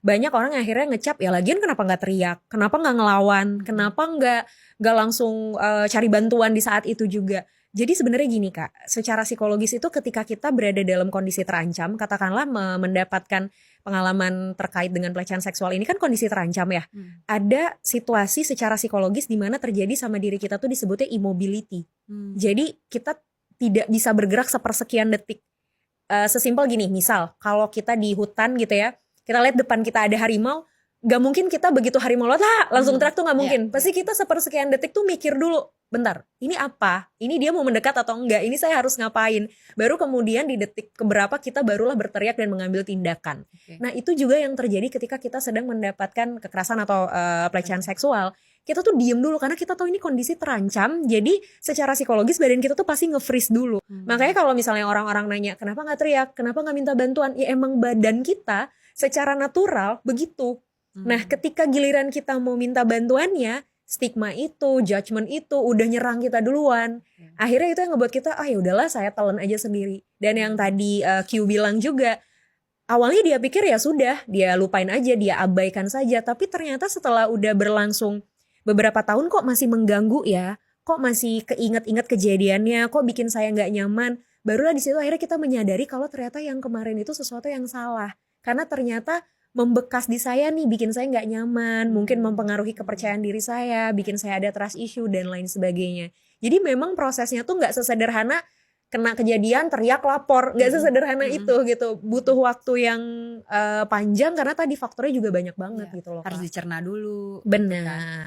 banyak orang yang akhirnya ngecap, ya lagian kenapa nggak teriak, kenapa nggak ngelawan, kenapa nggak langsung cari bantuan di saat itu juga. Jadi sebenarnya gini Kak, secara psikologis itu ketika kita berada dalam kondisi terancam, katakanlah mendapatkan pengalaman terkait dengan pelecehan seksual ini kan kondisi terancam ya. Ada situasi secara psikologis di mana terjadi sama diri kita tuh disebutnya immobility. Jadi kita tidak bisa bergerak sepersekian detik. Sesimpel gini, misal kalau kita di hutan gitu ya, kita lihat depan kita ada harimau, gak mungkin kita begitu harimau lewat langsung teriak tuh gak mungkin. Pasti kita sepersekian detik tuh mikir dulu, bentar, ini apa? Ini dia mau mendekat atau enggak? Ini saya harus ngapain? Baru kemudian di detik keberapa kita barulah berteriak dan mengambil tindakan. Nah itu juga yang terjadi ketika kita sedang mendapatkan kekerasan atau pelecehan seksual. Kita tuh diem dulu karena kita tahu ini kondisi terancam. Jadi secara psikologis badan kita tuh pasti nge-freeze dulu. Makanya kalau misalnya orang-orang nanya kenapa gak teriak, kenapa gak minta bantuan, ya emang badan kita secara natural begitu. Nah ketika giliran kita mau minta bantuannya, stigma itu, judgement itu udah nyerang kita duluan. Akhirnya itu yang ngebuat kita, ya udahlah saya telan aja sendiri. Dan yang tadi Q bilang juga, awalnya dia pikir ya sudah, dia lupain aja, dia abaikan saja. Tapi ternyata setelah udah berlangsung beberapa tahun kok masih mengganggu ya, kok masih keinget-inget kejadiannya, kok bikin saya nggak nyaman. Barulah di situ akhirnya kita menyadari kalau ternyata yang kemarin itu sesuatu yang salah. Karena ternyata membekas di saya nih, bikin saya nggak nyaman, mungkin mempengaruhi kepercayaan diri saya, bikin saya ada trust issue dan lain sebagainya. Jadi memang prosesnya tuh nggak sesederhana kena kejadian teriak lapor, nggak sesederhana itu gitu. Butuh waktu yang panjang karena tadi faktornya juga banyak banget gitu loh. Harus Kak. dicerna dulu. Benar.